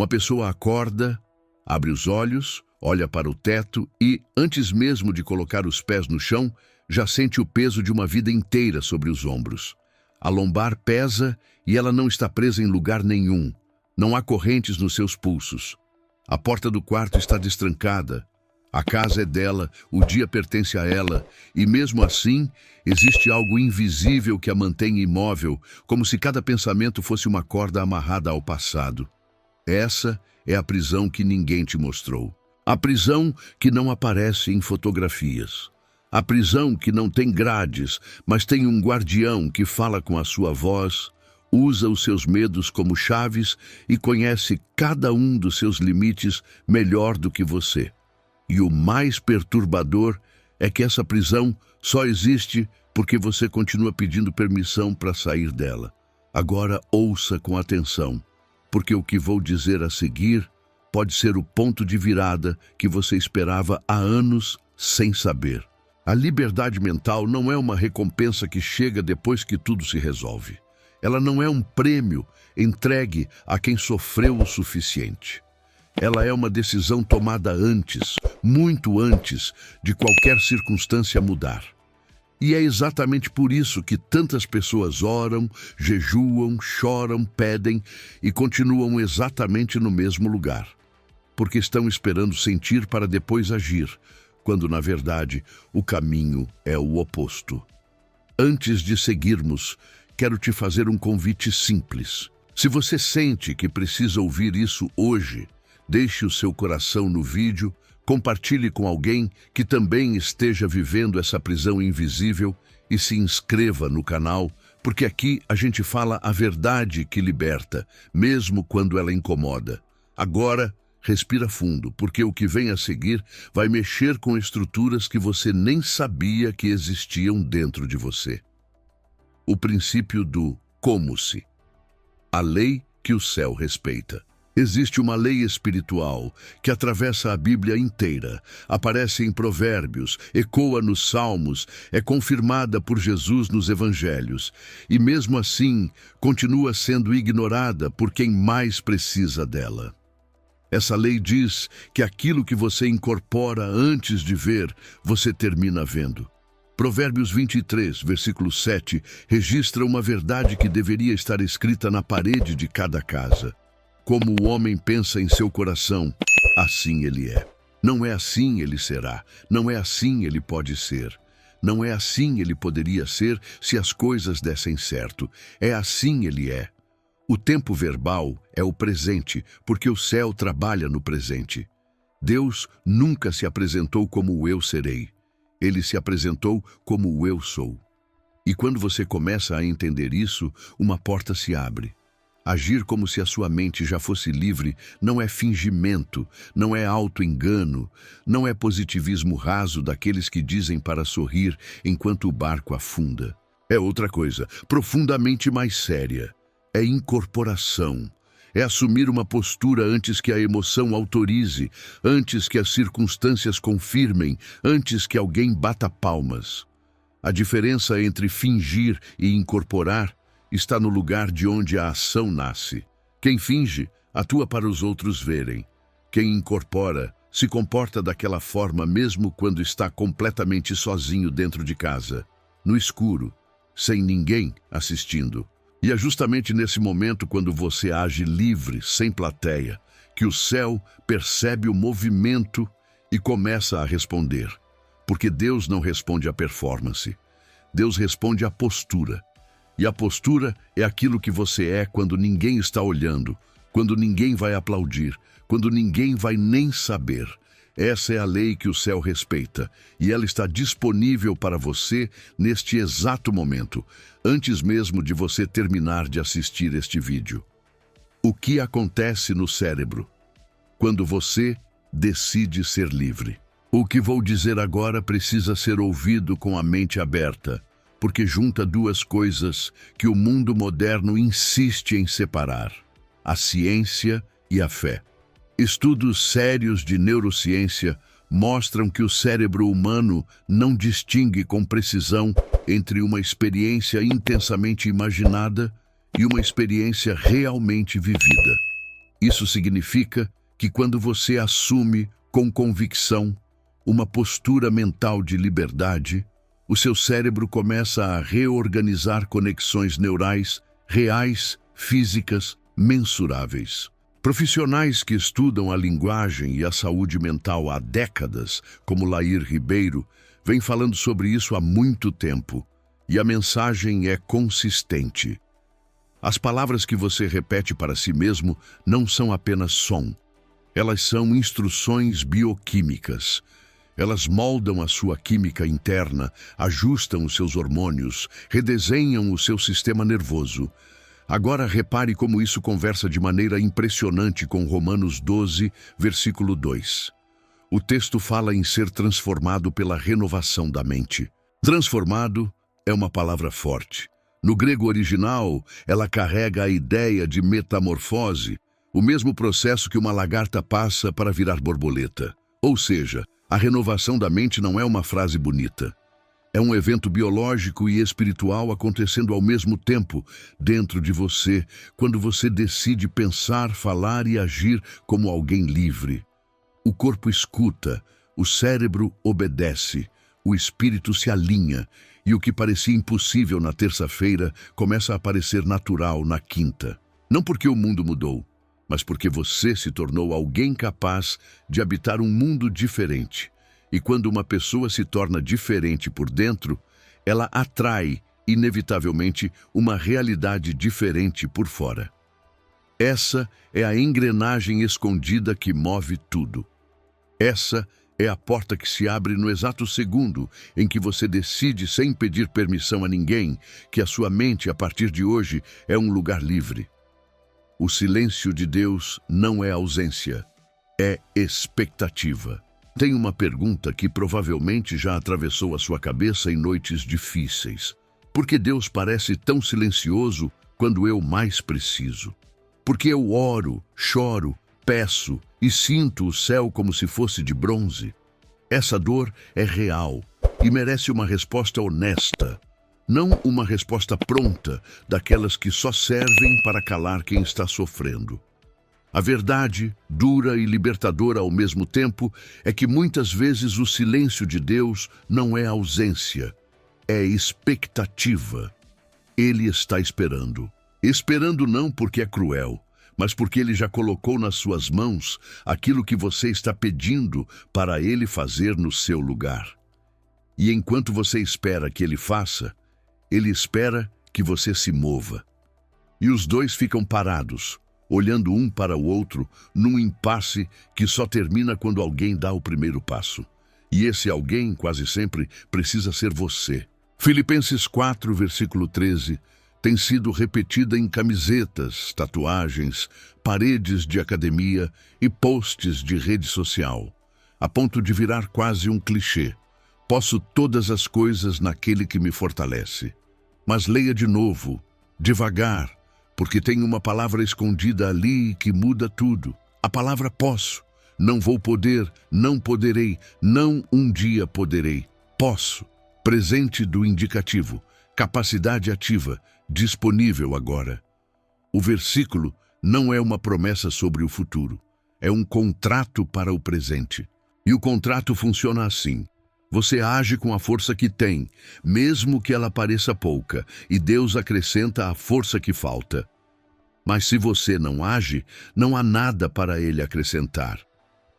Uma pessoa acorda, abre os olhos, olha para o teto e, antes mesmo de colocar os pés no chão, já sente o peso de uma vida inteira sobre os ombros. A lombar pesa e ela não está presa em lugar nenhum. Não há correntes nos seus pulsos. A porta do quarto está destrancada. A casa é dela, o dia pertence a ela, e mesmo assim, existe algo invisível que a mantém imóvel, como se cada pensamento fosse uma corda amarrada ao passado. Essa é a prisão que ninguém te mostrou. A prisão que não aparece em fotografias. A prisão que não tem grades, mas tem um guardião que fala com a sua voz, usa os seus medos como chaves e conhece cada um dos seus limites melhor do que você. E o mais perturbador é que essa prisão só existe porque você continua pedindo permissão para sair dela. Agora ouça com atenção, porque o que vou dizer a seguir pode ser o ponto de virada que você esperava há anos sem saber. A liberdade mental não é uma recompensa que chega depois que tudo se resolve. Ela não é um prêmio entregue a quem sofreu o suficiente. Ela é uma decisão tomada antes, muito antes, de qualquer circunstância mudar. E é exatamente por isso que tantas pessoas oram, jejuam, choram, pedem e continuam exatamente no mesmo lugar. Porque estão esperando sentir para depois agir, quando, na verdade, o caminho é o oposto. Antes de seguirmos, quero te fazer um convite simples. Se você sente que precisa ouvir isso hoje, deixe o seu coração no vídeo, compartilhe com alguém que também esteja vivendo essa prisão invisível e se inscreva no canal, porque aqui a gente fala a verdade que liberta, mesmo quando ela incomoda. Agora, respira fundo, porque o que vem a seguir vai mexer com estruturas que você nem sabia que existiam dentro de você. O princípio do como-se. A lei que o céu respeita. Existe uma lei espiritual que atravessa a Bíblia inteira, aparece em Provérbios, ecoa nos Salmos, é confirmada por Jesus nos Evangelhos e, mesmo assim, continua sendo ignorada por quem mais precisa dela. Essa lei diz que aquilo que você incorpora antes de ver, você termina vendo. Provérbios 23, versículo 7, registra uma verdade que deveria estar escrita na parede de cada casa. Como o homem pensa em seu coração, assim ele é. Não é assim ele será, não é assim ele pode ser. Não é assim ele poderia ser se as coisas dessem certo. É assim ele é. O tempo verbal é o presente, porque o céu trabalha no presente. Deus nunca se apresentou como o eu serei. Ele se apresentou como o eu sou. E quando você começa a entender isso, uma porta se abre. Agir como se a sua mente já fosse livre não é fingimento, não é auto-engano, não é positivismo raso daqueles que dizem para sorrir enquanto o barco afunda. É outra coisa, profundamente mais séria. É incorporação. É assumir uma postura antes que a emoção autorize, antes que as circunstâncias confirmem, antes que alguém bata palmas. A diferença entre fingir e incorporar está no lugar de onde a ação nasce. Quem finge, atua para os outros verem. Quem incorpora, se comporta daquela forma mesmo quando está completamente sozinho dentro de casa, no escuro, sem ninguém assistindo. E é justamente nesse momento, quando você age livre, sem plateia, que o céu percebe o movimento e começa a responder. Porque Deus não responde à performance. Deus responde à postura. E a postura é aquilo que você é quando ninguém está olhando, quando ninguém vai aplaudir, quando ninguém vai nem saber. Essa é a lei que o céu respeita, e ela está disponível para você neste exato momento, antes mesmo de você terminar de assistir este vídeo. O que acontece no cérebro quando você decide ser livre? O que vou dizer agora precisa ser ouvido com a mente aberta, porque junta duas coisas que o mundo moderno insiste em separar: a ciência e a fé. Estudos sérios de neurociência mostram que o cérebro humano não distingue com precisão entre uma experiência intensamente imaginada e uma experiência realmente vivida. Isso significa que quando você assume com convicção uma postura mental de liberdade, o seu cérebro começa a reorganizar conexões neurais reais, físicas, mensuráveis. Profissionais que estudam a linguagem e a saúde mental há décadas, como Lair Ribeiro, vêm falando sobre isso há muito tempo, e a mensagem é consistente. As palavras que você repete para si mesmo não são apenas som. Elas são instruções bioquímicas. Elas moldam a sua química interna, ajustam os seus hormônios, redesenham o seu sistema nervoso. Agora repare como isso conversa de maneira impressionante com Romanos 12, versículo 2. O texto fala em ser transformado pela renovação da mente. Transformado é uma palavra forte. No grego original, ela carrega a ideia de metamorfose, o mesmo processo que uma lagarta passa para virar borboleta. Ou seja, a renovação da mente não é uma frase bonita. É um evento biológico e espiritual acontecendo ao mesmo tempo dentro de você, quando você decide pensar, falar e agir como alguém livre. O corpo escuta, o cérebro obedece, o espírito se alinha e o que parecia impossível na terça-feira começa a parecer natural na quinta. Não porque o mundo mudou, mas porque você se tornou alguém capaz de habitar um mundo diferente. E quando uma pessoa se torna diferente por dentro, ela atrai, inevitavelmente, uma realidade diferente por fora. Essa é a engrenagem escondida que move tudo. Essa é a porta que se abre no exato segundo em que você decide, sem pedir permissão a ninguém, que a sua mente, a partir de hoje, é um lugar livre. O silêncio de Deus não é ausência, é expectativa. Tem uma pergunta que provavelmente já atravessou a sua cabeça em noites difíceis. Por que Deus parece tão silencioso quando eu mais preciso? Por que eu oro, choro, peço e sinto o céu como se fosse de bronze? Essa dor é real e merece uma resposta honesta, não uma resposta pronta daquelas que só servem para calar quem está sofrendo. A verdade, dura e libertadora ao mesmo tempo, é que muitas vezes o silêncio de Deus não é ausência, é expectativa. Ele está esperando. Esperando não porque é cruel, mas porque Ele já colocou nas suas mãos aquilo que você está pedindo para Ele fazer no seu lugar. E enquanto você espera que Ele faça, Ele espera que você se mova. E os dois ficam parados, olhando um para o outro, num impasse que só termina quando alguém dá o primeiro passo. E esse alguém, quase sempre, precisa ser você. Filipenses 4, versículo 13, tem sido repetida em camisetas, tatuagens, paredes de academia e posts de rede social, a ponto de virar quase um clichê. Posso todas as coisas naquele que me fortalece. Mas leia de novo, devagar, porque tem uma palavra escondida ali que muda tudo. A palavra posso. Não vou poder, não poderei, não um dia poderei. Posso. Presente do indicativo. Capacidade ativa, disponível agora. O versículo não é uma promessa sobre o futuro. É um contrato para o presente. E o contrato funciona assim. Você age com a força que tem, mesmo que ela pareça pouca, e Deus acrescenta a força que falta. Mas se você não age, não há nada para Ele acrescentar.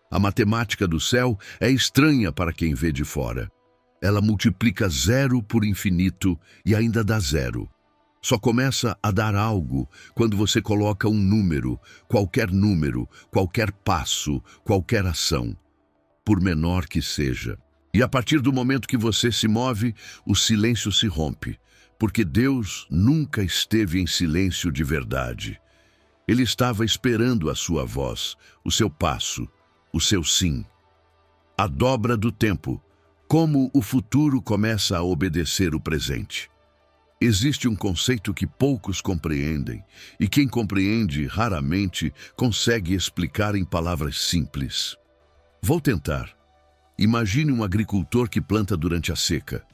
A matemática do céu é estranha para quem vê de fora. Ela multiplica zero por infinito e ainda dá zero. Só começa a dar algo quando você coloca um número, qualquer passo, qualquer ação, por menor que seja. E a partir do momento que você se move, o silêncio se rompe, porque Deus nunca esteve em silêncio de verdade. Ele estava esperando a sua voz, o seu passo, o seu sim. A dobra do tempo, como o futuro começa a obedecer o presente. Existe um conceito que poucos compreendem, e quem compreende raramente consegue explicar em palavras simples. Vou tentar. Imagine um agricultor que planta durante a seca.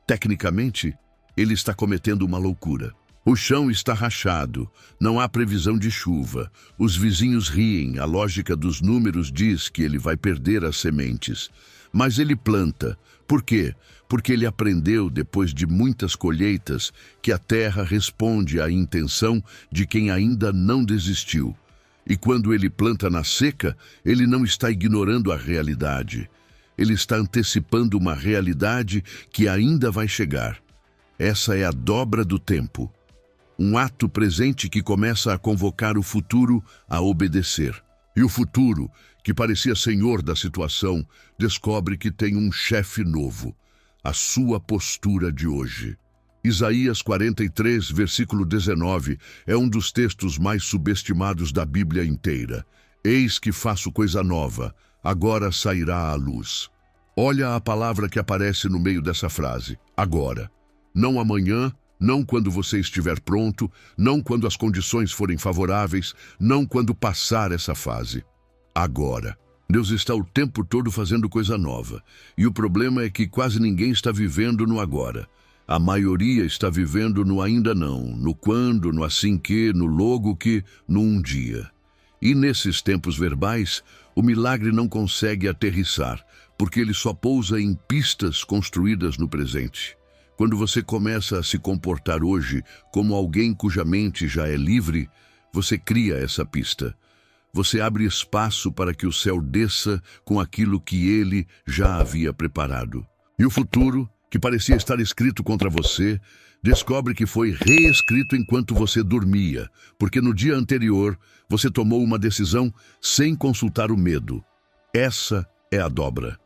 Tecnicamente, ele está cometendo uma loucura. O chão está rachado, não há previsão de chuva. Os vizinhos riem, a lógica dos números diz que ele vai perder as sementes. Mas ele planta. Por quê? Porque ele aprendeu, depois de muitas colheitas, que a terra responde à intenção de quem ainda não desistiu. E quando ele planta na seca, ele não está ignorando a realidade. Ele está antecipando uma realidade que ainda vai chegar. Essa é a dobra do tempo. Um ato presente que começa a convocar o futuro a obedecer. E o futuro, que parecia senhor da situação, descobre que tem um chefe novo, a sua postura de hoje. Isaías 43, versículo 19, é um dos textos mais subestimados da Bíblia inteira. Eis que faço coisa nova, agora sairá à luz. Olha a palavra que aparece no meio dessa frase, agora. Não amanhã, não quando você estiver pronto, não quando as condições forem favoráveis, não quando passar essa fase. Agora. Deus está o tempo todo fazendo coisa nova. E o problema é que quase ninguém está vivendo no agora. A maioria está vivendo no ainda não, no quando, no assim que, no logo que, no um dia. E nesses tempos verbais, o milagre não consegue aterrissar, porque ele só pousa em pistas construídas no presente. Quando você começa a se comportar hoje como alguém cuja mente já é livre, você cria essa pista. Você abre espaço para que o céu desça com aquilo que ele já havia preparado. E o futuro, que parecia estar escrito contra você, descobre que foi reescrito enquanto você dormia, porque no dia anterior você tomou uma decisão sem consultar o medo. Essa é a dobra.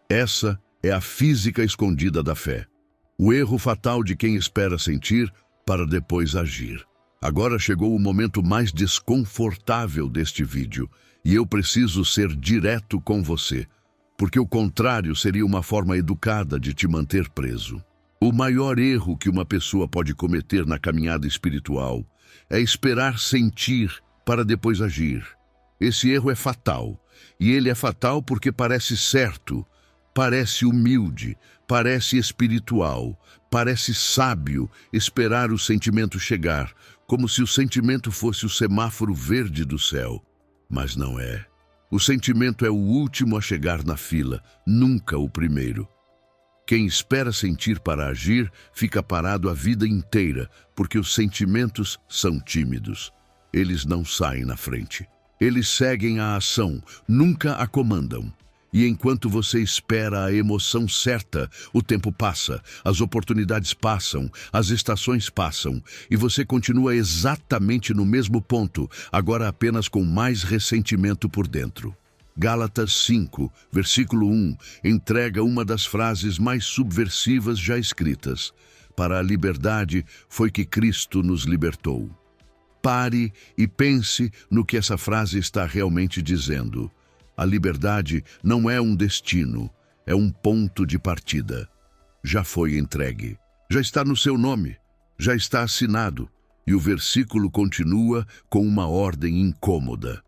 Essa é a física escondida da fé. O erro fatal de quem espera sentir para depois agir. Agora chegou o momento mais desconfortável deste vídeo e eu preciso ser direto com você, porque o contrário seria uma forma educada de te manter preso. O maior erro que uma pessoa pode cometer na caminhada espiritual é esperar sentir para depois agir. Esse erro é fatal, e ele é fatal porque parece certo, parece humilde, parece espiritual, parece sábio esperar o sentimento chegar, como se o sentimento fosse o semáforo verde do céu. Mas não é. O sentimento é o último a chegar na fila, nunca o primeiro. Quem espera sentir para agir fica parado a vida inteira, porque os sentimentos são tímidos. Eles não saem na frente. Eles seguem a ação, nunca a comandam. E enquanto você espera a emoção certa, o tempo passa, as oportunidades passam, as estações passam, e você continua exatamente no mesmo ponto, agora apenas com mais ressentimento por dentro. Gálatas 5, versículo 1, entrega uma das frases mais subversivas já escritas. Para a liberdade foi que Cristo nos libertou. Pare e pense no que essa frase está realmente dizendo. A liberdade não é um destino, é um ponto de partida. Já foi entregue, já está no seu nome, já está assinado, e o versículo continua com uma ordem incômoda.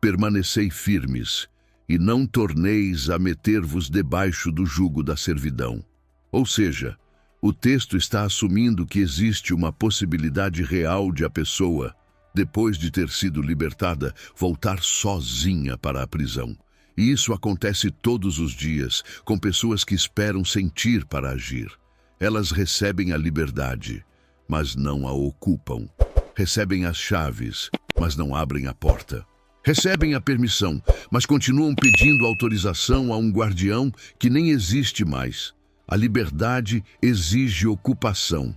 Permanecei firmes, e não torneis a meter-vos debaixo do jugo da servidão. Ou seja, o texto está assumindo que existe uma possibilidade real de a pessoa, depois de ter sido libertada, voltar sozinha para a prisão. E isso acontece todos os dias, com pessoas que esperam sentir para agir. Elas recebem a liberdade, mas não a ocupam. Recebem as chaves, mas não abrem a porta. Recebem a permissão, mas continuam pedindo autorização a um guardião que nem existe mais. A liberdade exige ocupação.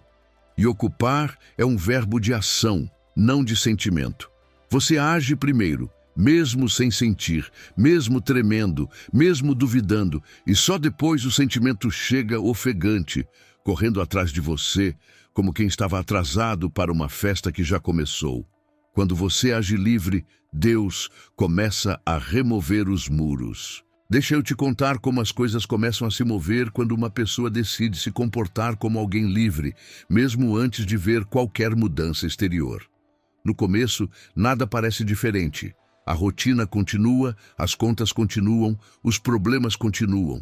E ocupar é um verbo de ação, não de sentimento. Você age primeiro, mesmo sem sentir, mesmo tremendo, mesmo duvidando, e só depois o sentimento chega ofegante, correndo atrás de você, como quem estava atrasado para uma festa que já começou. Quando você age livre, Deus começa a remover os muros. Deixa eu te contar como as coisas começam a se mover quando uma pessoa decide se comportar como alguém livre, mesmo antes de ver qualquer mudança exterior. No começo, nada parece diferente. A rotina continua, as contas continuam, os problemas continuam.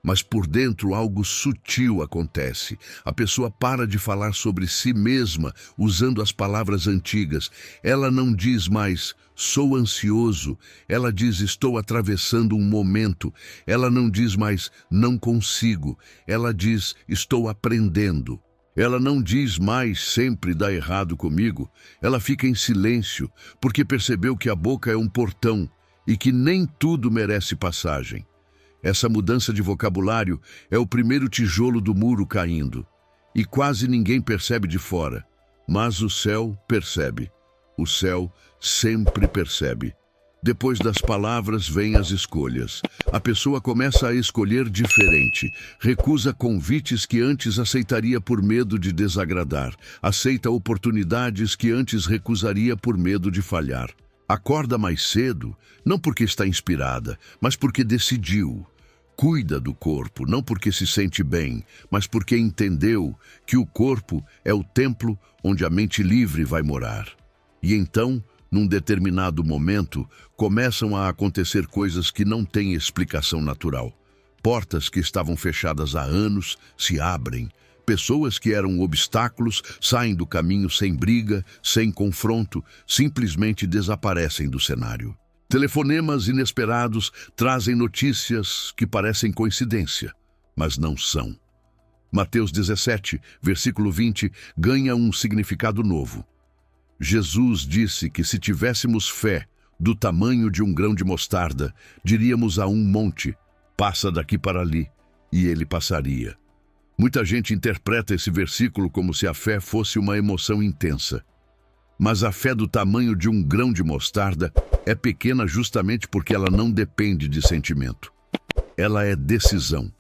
Mas por dentro algo sutil acontece. A pessoa para de falar sobre si mesma usando as palavras antigas. Ela não diz mais, sou ansioso. Ela diz, estou atravessando um momento. Ela não diz mais, não consigo. Ela diz, estou aprendendo. Ela não diz mais, sempre dá errado comigo. Ela fica em silêncio, porque percebeu que a boca é um portão e que nem tudo merece passagem. Essa mudança de vocabulário é o primeiro tijolo do muro caindo. E quase ninguém percebe de fora, mas o céu percebe. O céu sempre percebe. Depois das palavras vêm as escolhas. A pessoa começa a escolher diferente. Recusa convites que antes aceitaria por medo de desagradar. Aceita oportunidades que antes recusaria por medo de falhar. Acorda mais cedo, não porque está inspirada, mas porque decidiu. Cuida do corpo, não porque se sente bem, mas porque entendeu que o corpo é o templo onde a mente livre vai morar. E então, num determinado momento, começam a acontecer coisas que não têm explicação natural. Portas que estavam fechadas há anos se abrem. Pessoas que eram obstáculos saem do caminho sem briga, sem confronto, simplesmente desaparecem do cenário. Telefonemas inesperados trazem notícias que parecem coincidência, mas não são. Mateus 17, versículo 20, ganha um significado novo. Jesus disse que se tivéssemos fé do tamanho de um grão de mostarda, diríamos a um monte, passa daqui para ali, e ele passaria. Muita gente interpreta esse versículo como se a fé fosse uma emoção intensa. Mas a fé do tamanho de um grão de mostarda é pequena justamente porque ela não depende de sentimento. Ela é decisão,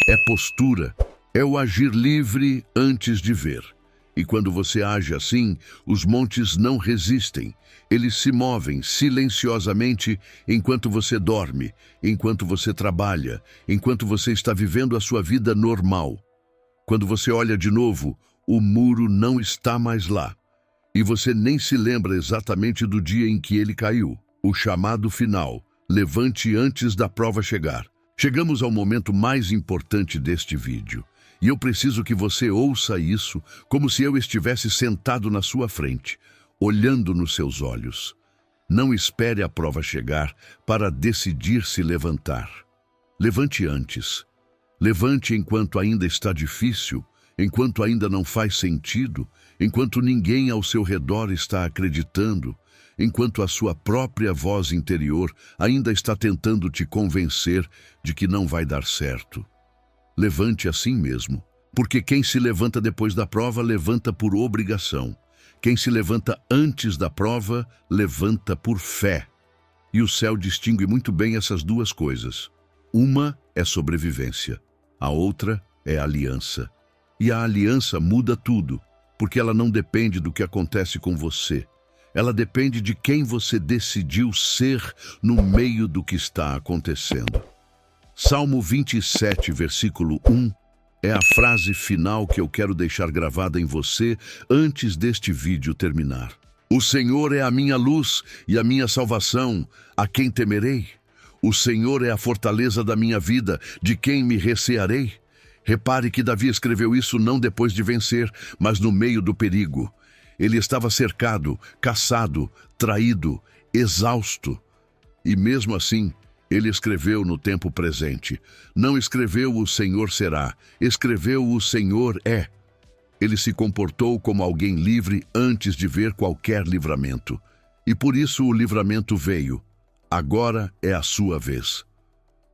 é postura, é o agir livre antes de ver. E quando você age assim, os montes não resistem. Eles se movem silenciosamente enquanto você dorme, enquanto você trabalha, enquanto você está vivendo a sua vida normal. Quando você olha de novo, o muro não está mais lá. E você nem se lembra exatamente do dia em que ele caiu. O chamado final, levante antes da prova chegar. Chegamos ao momento mais importante deste vídeo. E eu preciso que você ouça isso como se eu estivesse sentado na sua frente, olhando nos seus olhos. Não espere a prova chegar para decidir se levantar. Levante antes. Levante enquanto ainda está difícil, enquanto ainda não faz sentido, enquanto ninguém ao seu redor está acreditando, enquanto a sua própria voz interior ainda está tentando te convencer de que não vai dar certo. Levante assim mesmo, porque quem se levanta depois da prova levanta por obrigação. Quem se levanta antes da prova levanta por fé. E o céu distingue muito bem essas duas coisas. Uma é sobrevivência, a outra é aliança. E a aliança muda tudo, porque ela não depende do que acontece com você. Ela depende de quem você decidiu ser no meio do que está acontecendo. Salmo 27, versículo 1, é a frase final que eu quero deixar gravada em você antes deste vídeo terminar. O Senhor é a minha luz e a minha salvação, a quem temerei? O Senhor é a fortaleza da minha vida, de quem me recearei? Repare que Davi escreveu isso não depois de vencer, mas no meio do perigo. Ele estava cercado, caçado, traído, exausto. E mesmo assim, ele escreveu no tempo presente. Não escreveu o Senhor será, escreveu o Senhor é. Ele se comportou como alguém livre antes de ver qualquer livramento. E por isso o livramento veio. Agora é a sua vez.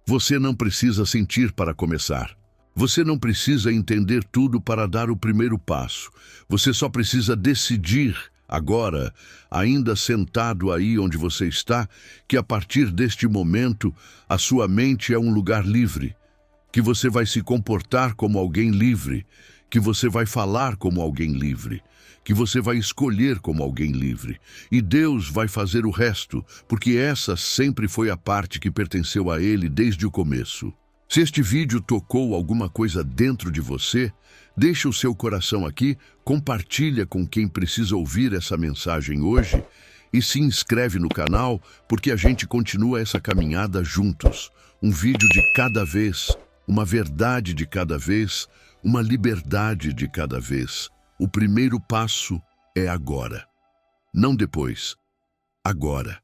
Você não precisa sentir para começar. Você não precisa entender tudo para dar o primeiro passo. Você só precisa decidir, agora, ainda sentado aí onde você está, que a partir deste momento, a sua mente é um lugar livre, que você vai se comportar como alguém livre, que você vai falar como alguém livre, que você vai escolher como alguém livre. E Deus vai fazer o resto, porque essa sempre foi a parte que pertenceu a Ele desde o começo. Se este vídeo tocou alguma coisa dentro de você, deixa o seu coração aqui, compartilha com quem precisa ouvir essa mensagem hoje e se inscreve no canal porque a gente continua essa caminhada juntos, um vídeo de cada vez, Uma verdade de cada vez, uma liberdade de cada vez. O primeiro passo é agora. Não depois. Agora.